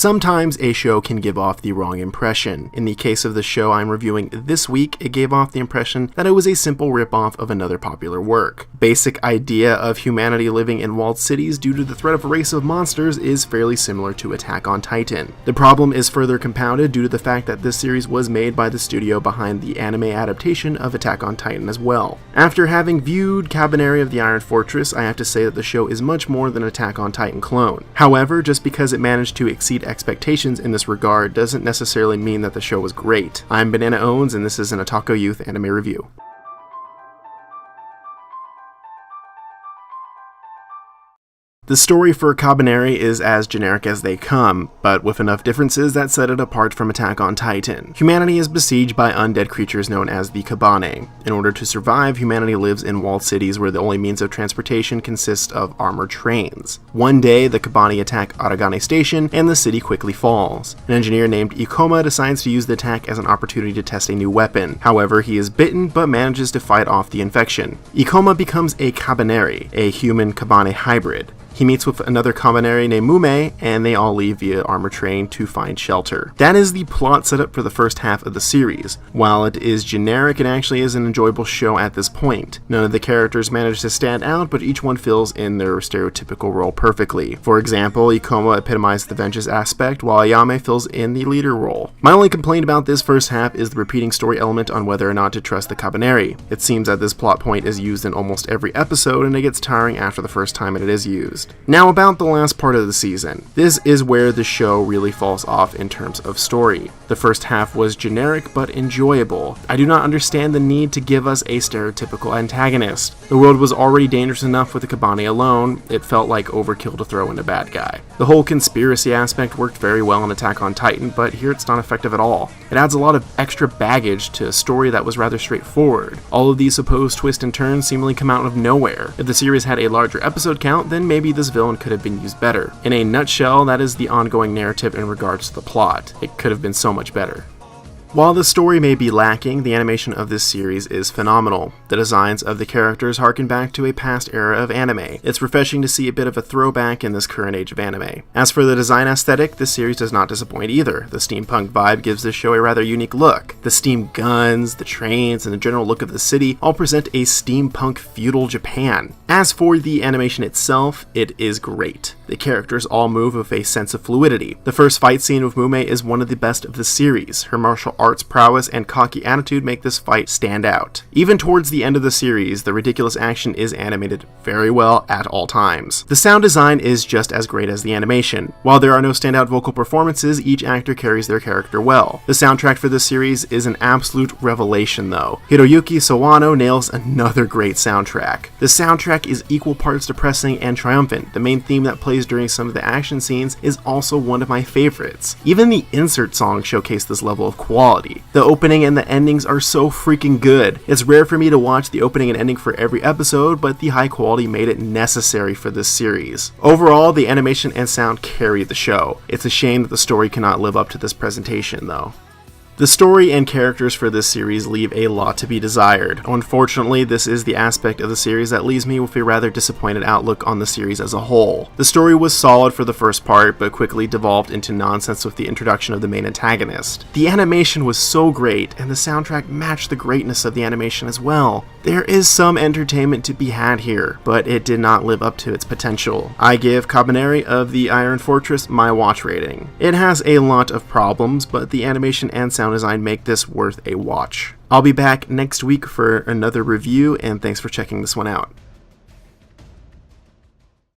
Sometimes a show can give off the wrong impression. In the case of the show I'm reviewing this week, it gave off the impression that it was a simple ripoff of another popular work. Basic idea of humanity living in walled cities due to the threat of a race of monsters is fairly similar to Attack on Titan. The problem is further compounded due to the fact that this series was made by the studio behind the anime adaptation of Attack on Titan as well. After having viewed Kabaneri of the Iron Fortress, I have to say that the show is much more than an Attack on Titan clone. However, just because it managed to exceed expectations in this regard doesn't necessarily mean that the show was great. I'm Banana Owens, and this is an Otaku Youth Anime Review. The story for Kabaneri is as generic as they come, but with enough differences that set it apart from Attack on Titan. Humanity is besieged by undead creatures known as the Kabaneri. In order to survive, humanity lives in walled cities where the only means of transportation consists of armored trains. One day, the Kabaneri attack Aragane Station, and the city quickly falls. An engineer named Ikoma decides to use the attack as an opportunity to test a new weapon. However, he is bitten, but manages to fight off the infection. Ikoma becomes a Kabaneri, a human Kabaneri hybrid. He meets with another Kabaneri named Mume, and they all leave via armored train to find shelter. That is the plot setup for the first half of the series. While it is generic, it actually is an enjoyable show at this point. None of the characters manage to stand out, but each one fills in their stereotypical role perfectly. For example, Ikoma epitomized the vengeance aspect, while Ayame fills in the leader role. My only complaint about this first half is the repeating story element on whether or not to trust the Kabaneri. It seems that this plot point is used in almost every episode, and it gets tiring after the first time it is used. Now about the last part of the season. This is where the show really falls off in terms of story. The first half was generic but enjoyable. I do not understand the need to give us a stereotypical antagonist. The world was already dangerous enough with the Kabaneri alone. It felt like overkill to throw in a bad guy. The whole conspiracy aspect worked very well in Attack on Titan, but here it's not effective at all. It adds a lot of extra baggage to a story that was rather straightforward. All of these supposed twists and turns seemingly come out of nowhere. If the series had a larger episode count, then maybe this villain could have been used better. In a nutshell, that is the ongoing narrative in regards to the plot. It could have been so much better. While the story may be lacking, the animation of this series is phenomenal. The designs of the characters harken back to a past era of anime. It's refreshing to see a bit of a throwback in this current age of anime. As for the design aesthetic, this series does not disappoint either. The steampunk vibe gives this show a rather unique look. The steam guns, the trains, and the general look of the city all present a steampunk feudal Japan. As for the animation itself, it is great. The characters all move with a sense of fluidity. The first fight scene with Mume is one of the best of the series. Her martial arts prowess and cocky attitude make this fight stand out. Even towards the end of the series, the ridiculous action is animated very well at all times. The sound design is just as great as the animation. While there are no standout vocal performances, each actor carries their character well. The soundtrack for this series is an absolute revelation though. Hiroyuki Sawano nails another great soundtrack. The soundtrack is equal parts depressing and triumphant. The main theme that plays during some of the action scenes is also one of my favorites. Even the insert songs showcase this level of quality. The opening and the endings are so freaking good. It's rare for me to watch the opening and ending for every episode, but the high quality made it necessary for this series. Overall, the animation and sound carry the show. It's a shame that the story cannot live up to this presentation though. The story and characters for this series leave a lot to be desired. Unfortunately, this is the aspect of the series that leaves me with a rather disappointed outlook on the series as a whole. The story was solid for the first part, but quickly devolved into nonsense with the introduction of the main antagonist. The animation was so great, and the soundtrack matched the greatness of the animation as well. There is some entertainment to be had here, but it did not live up to its potential. I give Kabaneri of the Iron Fortress my watch rating. It has a lot of problems, but the animation and sound design make this worth a watch. I'll be back next week for another review, and thanks for checking this one out.